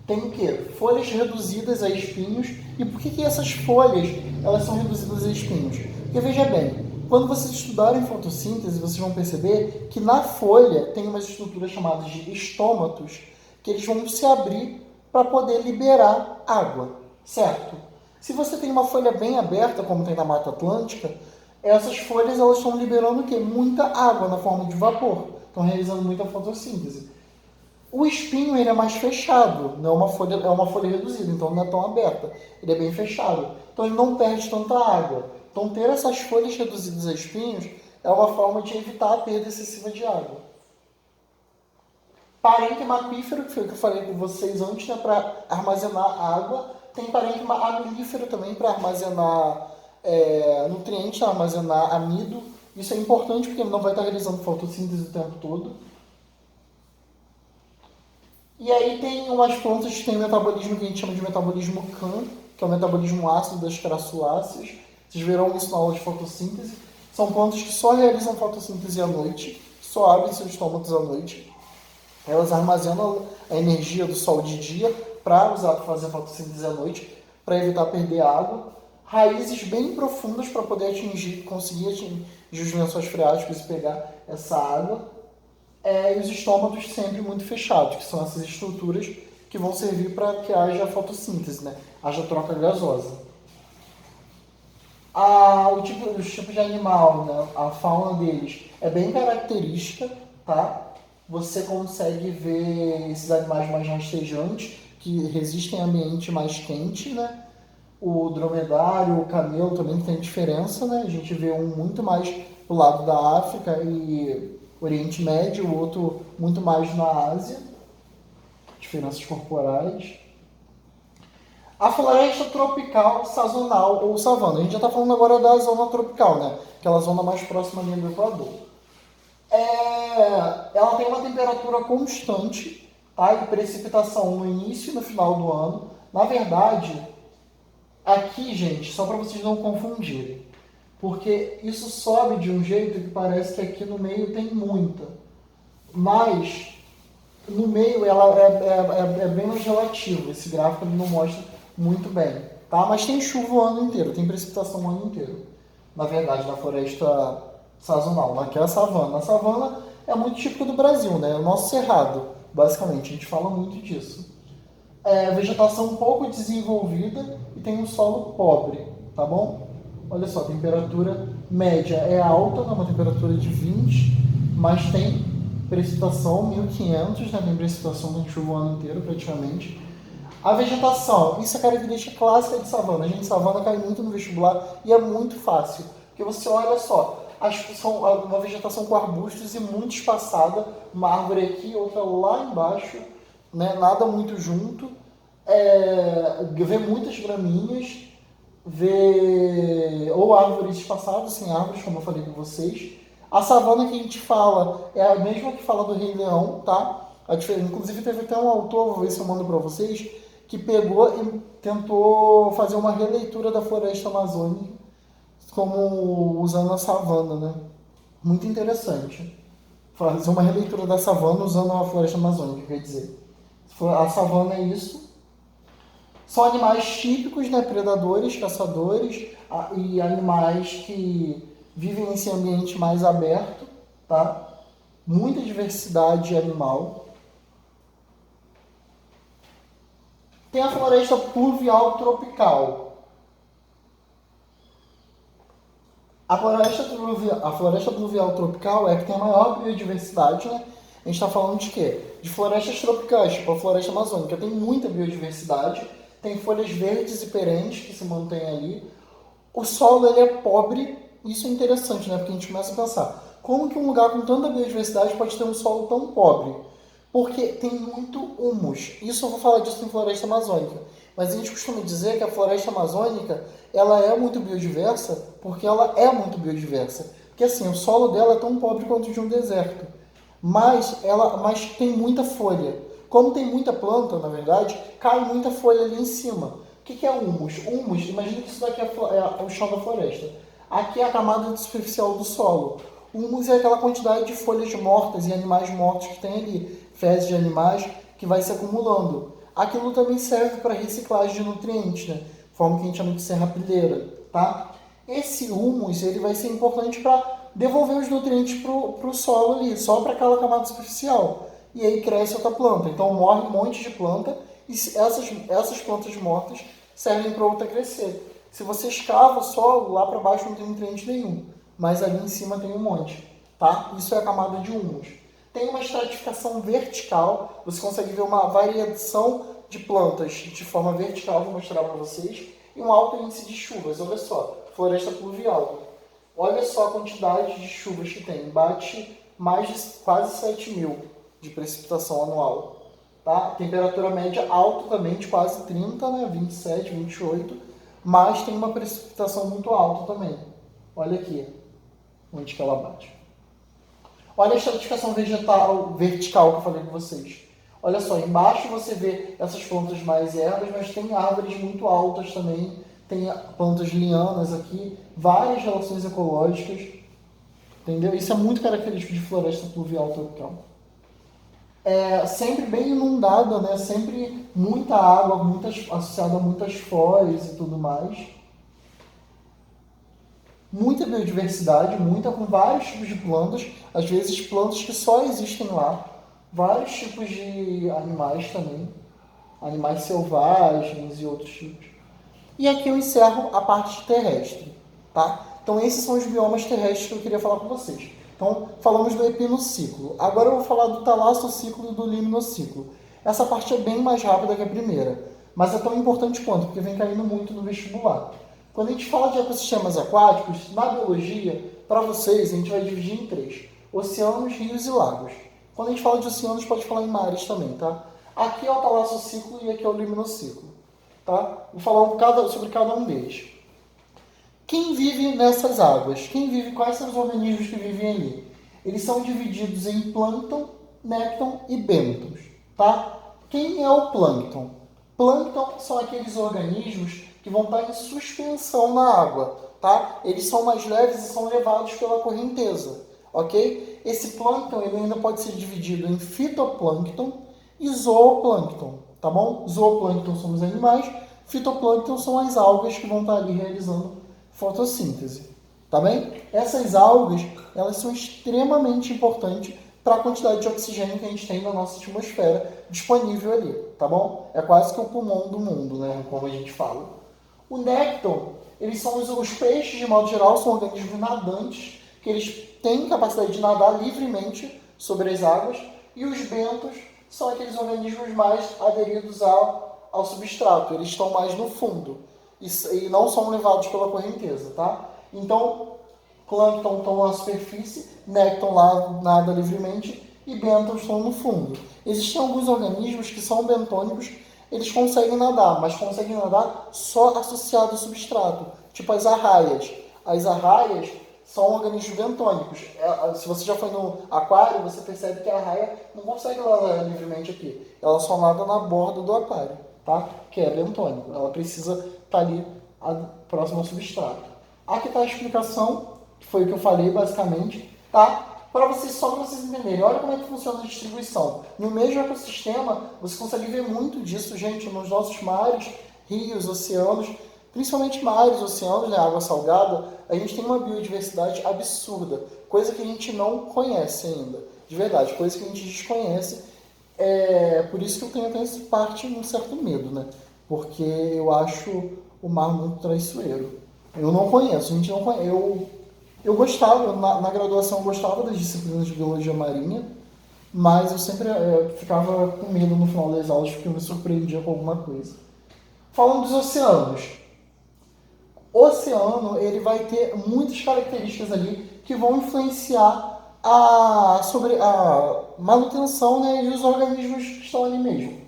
tem o quê? Folhas reduzidas a espinhos. E por que essas folhas elas são reduzidas a espinhos? Porque veja bem, quando vocês estudarem fotossíntese, vocês vão perceber que na folha tem umas estruturas chamadas de estômatos, que eles vão se abrir para poder liberar água, certo? Se você tem uma folha bem aberta, como tem na Mata Atlântica, essas folhas elas estão liberando o quê? Muita água na forma de vapor. Estão realizando muita fotossíntese. O espinho ele é mais fechado, não é uma folha reduzida, então não é tão aberta. Ele é bem fechado, então ele não perde tanta água. Então ter essas folhas reduzidas a espinhos é uma forma de evitar a perda excessiva de água. Parênquima aquífero, que foi o que eu falei com vocês antes, né, para armazenar água. Tem parênquima amilífero também para armazenar nutrientes, armazenar amido Isso é importante porque ele não vai estar realizando fotossíntese o tempo todo. E aí tem umas plantas que têm o metabolismo que a gente chama de metabolismo CAM, que é o metabolismo ácido das crassulaceas. Vocês verão isso na aula de fotossíntese. São plantas que só realizam fotossíntese à noite, só abrem seus estômagos à noite. Elas armazenam a energia do sol de dia para usar para fazer a fotossíntese à noite, para evitar perder água. Raízes bem profundas para poder conseguir atingir os lençóis freáticos e pegar essa água. E os estômatos sempre muito fechados, que são essas estruturas que vão servir para que haja fotossíntese, né? Haja troca gasosa. Os tipos de animal, né? A fauna deles é bem característica, tá? Você consegue ver esses animais mais rastejantes, que resistem a ambiente mais quente, né? O dromedário, o camelo também tem diferença, né? A gente vê um muito mais pro lado da África e Oriente Médio, o outro muito mais na Ásia. Diferenças corporais. A floresta tropical sazonal ou savana. A gente já está falando agora da zona tropical, né? Aquela zona mais próxima ali do Equador. Ela tem uma temperatura constante, tá? E precipitação no início e no final do ano. Na verdade, aqui, gente, só para vocês não confundirem, porque isso sobe de um jeito que parece que aqui no meio tem muita, mas no meio ela é bem mais relativo. Esse gráfico ele não mostra muito bem, tá? Mas tem chuva o ano inteiro, tem precipitação o ano inteiro. Na verdade, na floresta sazonal, naquela savana. A savana é muito típica do Brasil, né? É o nosso cerrado, basicamente. A gente fala muito disso. Vegetação um pouco desenvolvida e tem um solo pobre, tá bom? Olha só, a temperatura média é alta, né? Uma temperatura de 20, mas tem precipitação 1500, né? Tem precipitação, tem chuva o ano inteiro praticamente. A vegetação, isso é característica clássica de savana. A gente, savana cai muito no vestibular e é muito fácil. Porque você olha só, são uma vegetação com arbustos e muito espaçada, uma árvore aqui, outra lá embaixo, né? Nada muito junto. Vê muitas graminhas, vê ou árvores espaçadas, sem árvores, como eu falei com vocês. A savana que a gente fala é a mesma que fala do Rei Leão, tá? Inclusive teve até um autor, vou ver se eu mando para vocês, que pegou e tentou fazer uma releitura da floresta amazônica, como usando a savana, né? Muito interessante. Fazer uma releitura da savana usando a floresta amazônica, quer dizer. A savana é isso. São animais típicos, né? Predadores, caçadores e animais que vivem nesse ambiente mais aberto, tá? Muita diversidade animal. Tem a floresta pluvial tropical. A floresta pluvial tropical é a que tem a maior biodiversidade, né? A gente está falando de quê? De florestas tropicais, tipo a floresta amazônica. Tem muita biodiversidade, tem folhas verdes e perenes que se mantêm ali. O solo ele é pobre, isso é interessante, né? Porque a gente começa a pensar, como que um lugar com tanta biodiversidade pode ter um solo tão pobre? Porque tem muito humus. Isso eu vou falar disso em floresta amazônica. Mas a gente costuma dizer que a floresta amazônica ela é muito biodiversa porque ela é muito biodiversa. Porque assim, o solo dela é tão pobre quanto de um deserto. Mas tem muita folha. Como tem muita planta, na verdade, cai muita folha ali em cima. O que é humus? Humus, imagina que isso daqui é o chão da floresta. Aqui é a camada superficial do solo. O humus é aquela quantidade de folhas mortas e animais mortos que tem ali, fezes de animais que vai se acumulando. Aquilo também serve para reciclagem de nutrientes, né? Forma que a gente chama de serrapilheira, tá? Esse humus ele vai ser importante para devolver os nutrientes para o solo ali, só para aquela camada superficial. E aí cresce outra planta. Então morre um monte de planta e essas plantas mortas servem para outra crescer. Se você escava o solo, lá para baixo não tem nutriente nenhum, mas ali em cima tem um monte, tá? Isso é a camada de humus. Tem uma estratificação vertical, você consegue ver uma variação de plantas de forma vertical, vou mostrar para vocês, e um alto índice de chuvas. Olha só, floresta pluvial. Olha só a quantidade de chuvas que tem, bate mais de quase 7.000 de precipitação anual. Tá? Temperatura média alta também, de quase 30, né? 27, 28, mas tem uma precipitação muito alta também. Olha aqui. onde que ela bate. Olha a estratificação vertical que eu falei com vocês. Olha só, embaixo você vê essas plantas mais ermas, mas tem árvores muito altas também, tem plantas lianas aqui, várias relações ecológicas, entendeu? Isso é muito característico de floresta pluvial tropical. É sempre bem inundada, né? Sempre muita água, associada a muitas foz e tudo mais. Muita biodiversidade, muita com vários tipos de plantas, às vezes plantas que só existem lá, vários tipos de animais também, animais selvagens e outros tipos. E aqui eu encerro a parte terrestre, tá? Então esses são os biomas terrestres que eu queria falar com vocês. Então falamos do epinociclo. Agora eu vou falar do talassociclo e do liminociclo. Essa parte é bem mais rápida que a primeira, mas é tão importante quanto, porque vem caindo muito no vestibular. Quando a gente fala de ecossistemas aquáticos, na biologia, para vocês, a gente vai dividir em 3. Oceanos, rios e lagos. Quando a gente fala de oceanos, pode falar em mares também, tá? Aqui é o talassociclo e aqui é o liminociclo, tá? Vou falar sobre cada um deles. Quem vive nessas águas? Quais são os organismos que vivem ali? Eles são divididos em plâncton, nécton e bêntons, tá? Quem é o plâncton? Plâncton são aqueles organismos que vão estar em suspensão na água, tá? Eles são mais leves e são levados pela correnteza, ok? Esse plâncton ele ainda pode ser dividido em fitoplâncton e zooplâncton, tá bom? Zooplâncton são os animais, fitoplâncton são as algas que vão estar ali realizando fotossíntese, tá bem? Essas algas, elas são extremamente importantes para a quantidade de oxigênio que a gente tem na nossa atmosfera disponível ali, tá bom? É quase que o pulmão do mundo, né? Como a gente fala. O nécton, eles são os peixes, de modo geral, são organismos nadantes, que eles têm capacidade de nadar livremente sobre as águas, e os bentos são aqueles organismos mais aderidos ao substrato, eles estão mais no fundo e não são levados pela correnteza, tá? Então, plâncton estão na superfície, nécton lá nada livremente e bêntons estão no fundo. Existem alguns organismos que são bentônicos, eles conseguem nadar, mas conseguem nadar só associado ao substrato, tipo as arraias. As arraias são organismos bentônicos. Se você já foi no aquário, você percebe que a arraia não consegue nadar livremente aqui. Ela só nada na borda do aquário, tá? Que é bentônico. Ela precisa estar ali próximo ao substrato. Aqui está a explicação, que foi o que eu falei basicamente, tá? Só para vocês entenderem, olha como é que funciona a distribuição. No mesmo ecossistema, você consegue ver muito disso, gente, nos nossos mares, rios, oceanos, principalmente mares, oceanos, né, água salgada, a gente tem uma biodiversidade absurda, coisa que a gente não conhece ainda, de verdade, coisa que a gente desconhece. Por isso que eu tenho até essa parte um certo medo, né? Porque eu acho o mar muito traiçoeiro. Eu não conheço, a gente não conhece. Eu gostava, na graduação eu gostava das disciplinas de biologia marinha, mas eu sempre ficava com medo no final das aulas porque eu me surpreendia com alguma coisa. Falando dos oceanos. O oceano ele vai ter muitas características ali que vão influenciar sobre a manutenção, né, e os organismos que estão ali mesmo.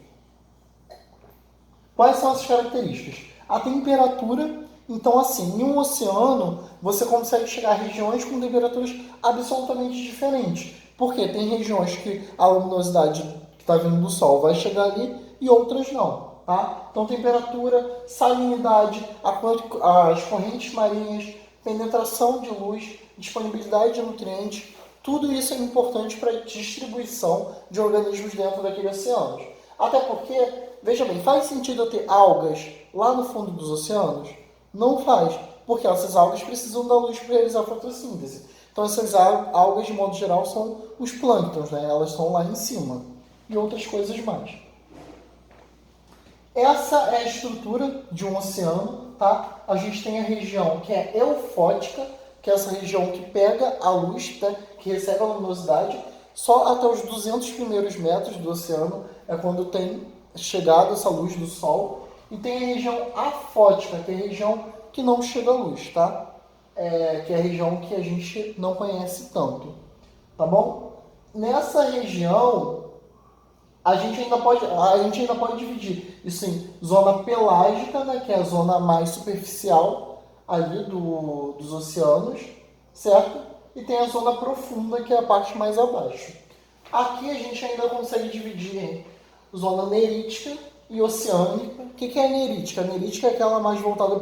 Quais são essas características? A temperatura. Então, assim, em um oceano, você consegue chegar a regiões com temperaturas absolutamente diferentes. Porque tem regiões que a luminosidade que está vindo do Sol vai chegar ali e outras não. Tá? Então, temperatura, salinidade, as correntes marinhas, penetração de luz, disponibilidade de nutrientes, tudo isso é importante para a distribuição de organismos dentro daquele oceano. Até porque, veja bem, faz sentido eu ter algas lá no fundo dos oceanos? Não faz, porque essas algas precisam da luz para realizar a fotossíntese. Então essas algas, de modo geral, são os plânctons, né? Elas estão lá em cima. E outras coisas mais. Essa é a estrutura de um oceano, tá? A gente tem a região que é eufótica, que é essa região que pega a luz, tá? Que recebe a luminosidade. Só até os 200 primeiros metros do oceano é quando tem chegado essa luz do Sol. E tem a região afótica, que é a região que não chega à luz, tá? Que é a região que a gente não conhece tanto, tá bom? Nessa região, a gente ainda pode dividir isso em zona pelágica, né, que é a zona mais superficial ali dos oceanos, certo? e tem a zona profunda, que é a parte mais abaixo. Aqui a gente ainda consegue dividir em zona nerítica e oceânica. O que é a nerítica? A nerítica é aquela mais voltada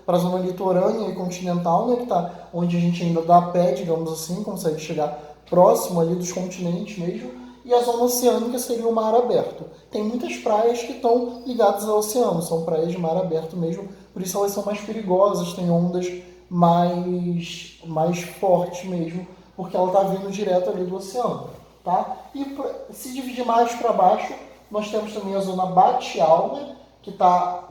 para a zona litorânea e continental, né, que tá, onde a gente ainda dá pé, digamos assim, consegue chegar próximo ali dos continentes mesmo. E a zona oceânica seria o mar aberto. Tem muitas praias que estão ligadas ao oceano, são praias de mar aberto mesmo, por isso elas são mais perigosas, têm ondas mais fortes mesmo, porque ela está vindo direto ali do oceano. Tá? E se dividir mais para baixo, nós temos também a zona batial, né, que está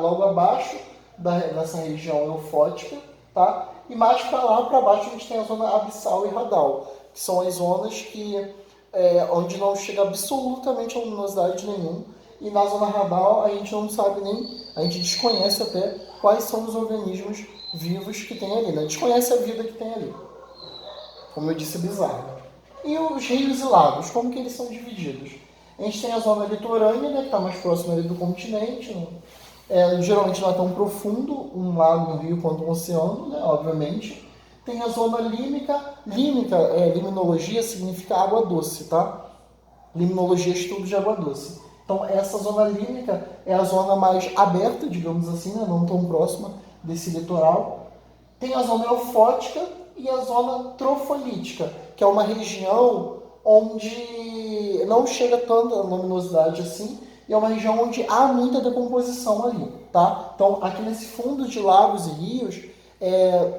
logo abaixo dessa região eufótica, tá? E mais para lá, para baixo, a gente tem a zona abissal e radal, que são as zonas onde não chega absolutamente a luminosidade nenhuma, e na zona radal a gente não sabe a gente desconhece até quais são os organismos vivos que tem ali, né? Desconhece a vida que tem ali. Como eu disse, bizarro. E os rios e lagos, como que eles são divididos? A gente tem a zona litorânea, né, que está mais próxima ali do continente. Geralmente não é tão profundo um lago, um rio quanto um oceano, né, obviamente. Tem a zona límica. Limnologia significa água doce, tá? Limnologia é estudo de água doce. Então essa zona límica é a zona mais aberta, digamos assim, né, não tão próxima desse litoral. Tem a zona eufótica e a zona trofolítica, que é uma região onde não chega tanta luminosidade assim, e é uma região onde há muita decomposição ali, tá? Então, aqui nesse fundo de lagos e rios,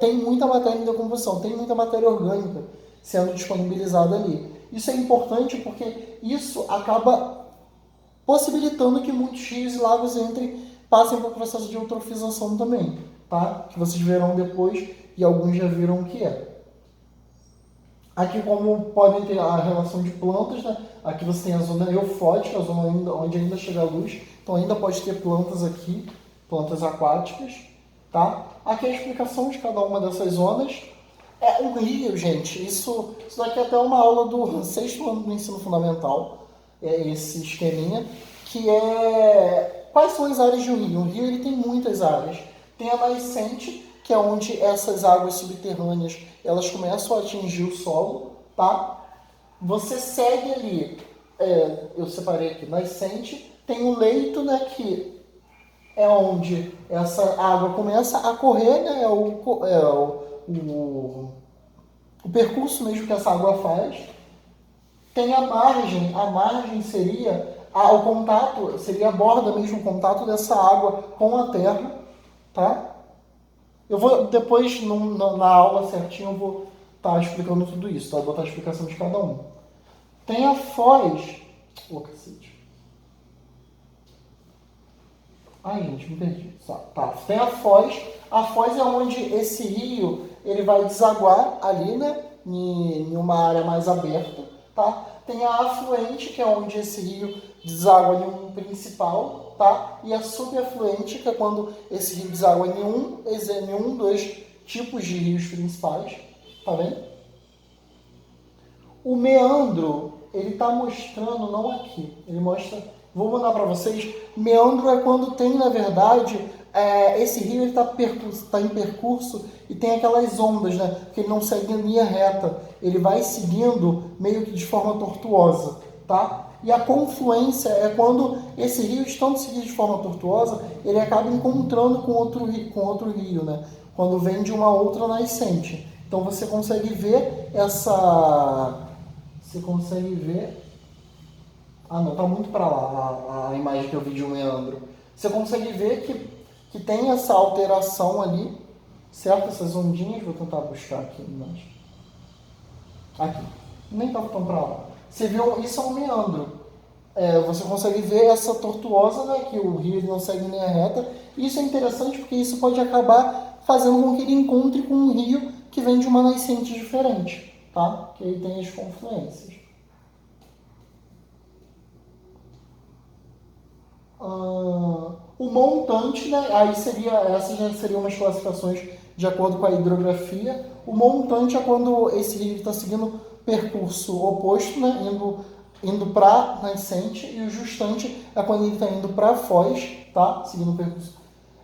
tem muita matéria em decomposição, tem muita matéria orgânica sendo disponibilizada ali. Isso é importante porque isso acaba possibilitando que muitos rios e lagos passem por processo de eutrofização também, tá? Que vocês verão depois e alguns já viram o que é. Aqui, como podem ter a relação de plantas, né? Aqui você tem a zona eufótica, a zona onde ainda chega a luz, então ainda pode ter plantas aqui, plantas aquáticas, tá? Aqui é a explicação de cada uma dessas zonas. Um rio, gente, isso daqui é até uma aula do sexto ano do ensino fundamental, esse esqueminha, que é quais são as áreas de um rio. Um rio ele tem muitas áreas. Tem a nascente, que é onde essas águas subterrâneas elas começam a atingir o solo, tá? Você segue ali, eu separei aqui, nascente, tem o leito, né, que é onde essa água começa a correr, né, o percurso mesmo que essa água faz. Tem a margem seria o contato, seria a borda mesmo, o contato dessa água com a terra, tá? Eu vou, depois, na aula certinho, eu vou estar explicando tudo isso, tá? Eu vou botar a explicação de cada um. Tem a foz... cacete. Ai, gente, me perdi. Tá. Tem a foz. A foz é onde esse rio ele vai desaguar ali, né? Em uma área mais aberta, tá? Tem a afluente, que é onde esse rio deságua em um principal, tá? E a subafluente, que é quando esse rio deságua em dois tipos de rios principais, tá vendo? O meandro, ele está mostrando, não aqui, ele mostra, vou mandar para vocês, meandro é quando tem, na verdade, esse rio está em percurso e tem aquelas ondas, né? Porque ele não segue em linha reta, ele vai seguindo meio que de forma tortuosa, tá? E a confluência é quando esse rio, estando seguido de forma tortuosa, ele acaba encontrando com outro rio, né? Quando vem de uma outra nascente. Então você consegue ver Você consegue ver... Ah, não, tá muito para lá a imagem que eu vi de um meandro. Você consegue ver que tem essa alteração ali, certo? Essas ondinhas, vou tentar buscar aqui. Aqui. Nem tá tão para lá. Você viu, isso é um meandro. Você consegue ver essa tortuosa, né, que o rio não segue em linha reta. Isso é interessante porque isso pode acabar fazendo com que ele encontre com um rio que vem de uma nascente diferente, tá? Que aí tem as confluências. O montante, né, essas já seriam umas classificações de acordo com a hidrografia. O montante é quando esse rio está seguindo percurso oposto, né, indo para nascente, e o justante é quando ele está indo para a foz, tá? Seguindo o percurso.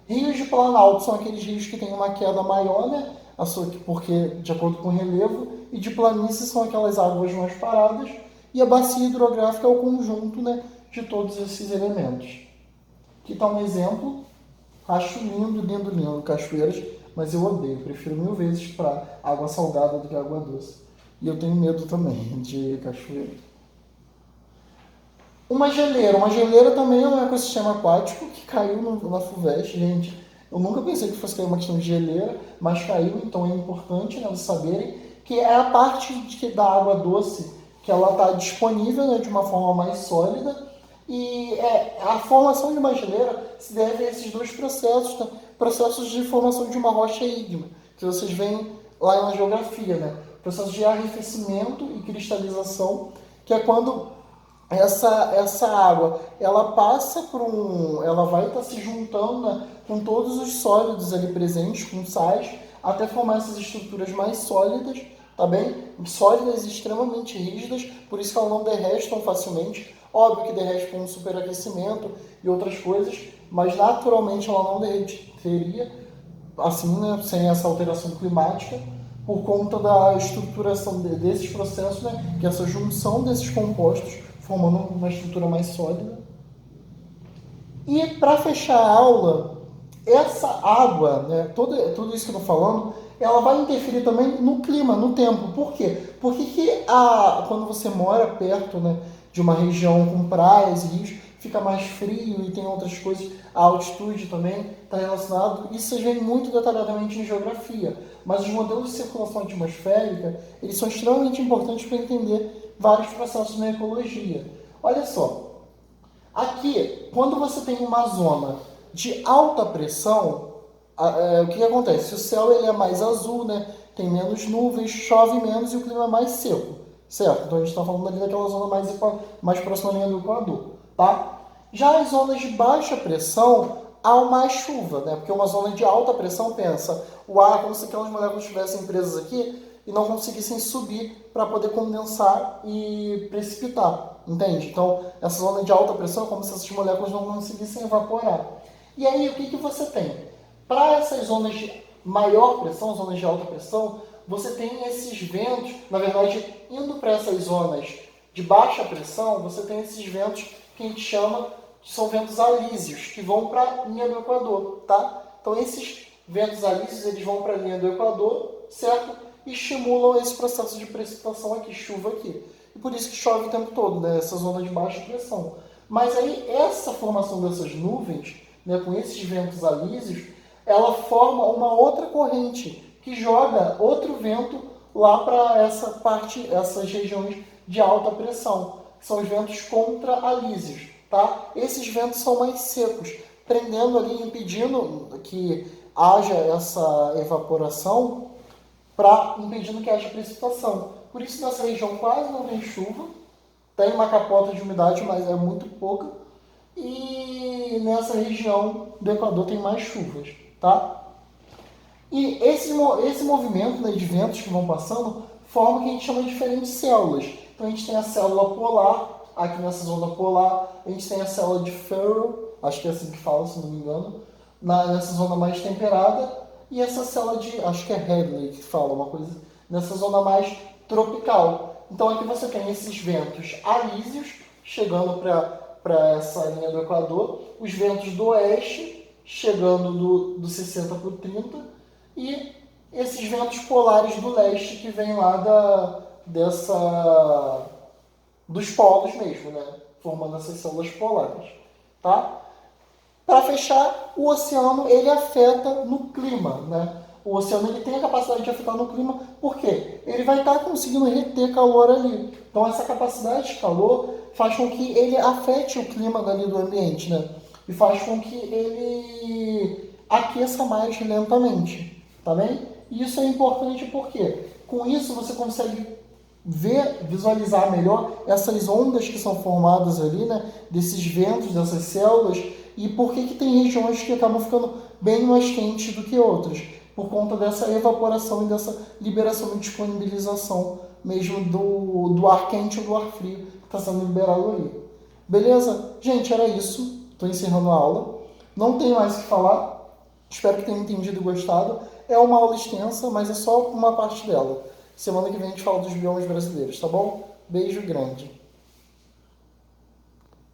Rios de planalto são aqueles rios que têm uma queda maior, né? porque de acordo com o relevo, e de planície são aquelas águas mais paradas, e a bacia hidrográfica é o conjunto, né, de todos esses elementos. Aqui está um exemplo, acho lindo, lindo, lindo, cachoeiras, mas eu odeio, prefiro 1000 vezes para água salgada do que água doce. E eu tenho medo também de cachoeira. Uma geleira também é um ecossistema aquático que caiu na FUVEST, gente. Eu nunca pensei que fosse cair uma questão de geleira, mas caiu, então é importante, né, vocês saberem que é a parte da água doce que ela está disponível, né, de uma forma mais sólida, e a formação de uma geleira se deve a esses dois processos, né, processos de formação de uma rocha ígnea, que vocês veem lá na geografia, né, processo de arrefecimento e cristalização, que é quando essa água, ela passa por ela vai estar se juntando, né, com todos os sólidos ali presentes, com sais, até formar essas estruturas mais sólidas, tá bem? Sólidas e extremamente rígidas, por isso que ela não derrete tão facilmente. Óbvio que derrete com um superaquecimento e outras coisas, mas naturalmente ela não derreteria, assim, né, sem essa alteração climática, por conta da estruturação desses processos, né, que é essa junção desses compostos, formando uma estrutura mais sólida. E para fechar a aula, essa água, né, tudo isso que eu estou falando, ela vai interferir também no clima, no tempo. Por quê? Porque quando você mora perto, né, de uma região com praias e rios, fica mais frio e tem outras coisas, a altitude também está relacionado. Isso vocês veem muito detalhadamente em geografia. Mas os modelos de circulação atmosférica, eles são extremamente importantes para entender vários processos na ecologia. Olha só, aqui, quando você tem uma zona de alta pressão, o que acontece? O céu ele é mais azul, né? Tem menos nuvens, chove menos e o clima é mais seco, certo? Então a gente está falando ali daquela zona mais próxima à linha do Equador, tá? Já as zonas de baixa pressão, há mais chuva, né? Porque uma zona de alta pressão, pensa, o ar é como se aquelas moléculas estivessem presas aqui e não conseguissem subir para poder condensar e precipitar, entende? Então, essa zona de alta pressão é como se essas moléculas não conseguissem evaporar. E aí, o que você tem? Para essas zonas de maior pressão, zonas de alta pressão, você tem esses ventos, na verdade, indo para essas zonas de baixa pressão, você tem esses ventos que a gente chama, que são ventos alísios, que vão para a linha do Equador, tá? Então, esses ventos alísios, eles vão para a linha do Equador, certo? E estimulam esse processo de precipitação aqui, chuva aqui. E por isso que chove o tempo todo, né? Essa zona de baixa pressão. Mas aí, essa formação dessas nuvens, né, com esses ventos alísios, ela forma uma outra corrente, que joga outro vento lá para essas regiões de alta pressão, que são os ventos contra-alísios, tá? Esses ventos são mais secos, prendendo ali, impedindo que haja essa evaporação, impedindo que haja precipitação. Por isso, nessa região quase não tem chuva, tem uma capota de umidade, mas é muito pouca, e nessa região do Equador tem mais chuvas, tá? E esse movimento, né, de ventos que vão passando forma o que a gente chama de diferentes células. Então a gente tem a célula polar, aqui nessa zona polar, a gente tem a célula de Ferrel, acho que é assim que fala, se não me engano, nessa zona mais temperada, e essa célula acho que é Hadley que fala uma coisa, nessa zona mais tropical. Então aqui você tem esses ventos alísios chegando para essa linha do Equador, os ventos do oeste chegando do 60 para o 30, e esses ventos polares do leste que vêm lá dos polos mesmo, né? Formando essas células polares, tá? Para fechar, o oceano ele afeta no clima, né? O oceano ele tem a capacidade de afetar no clima, por quê? Ele vai estar conseguindo reter calor ali. Então essa capacidade de calor faz com que ele afete o clima dali do ambiente, né? E faz com que ele aqueça mais lentamente, tá bem? E isso é importante porque com isso você consegue visualizar melhor essas ondas que são formadas ali, né? Desses ventos, dessas células, e por que tem regiões que acabam ficando bem mais quentes do que outras, por conta dessa evaporação e dessa liberação e disponibilização mesmo do ar quente ou do ar frio que está sendo liberado ali. Beleza? Gente, era isso. Estou encerrando a aula. Não tenho mais o que falar. Espero que tenham entendido e gostado. É uma aula extensa, mas é só uma parte dela. Semana que vem a gente fala dos biomas brasileiros, tá bom? Beijo grande.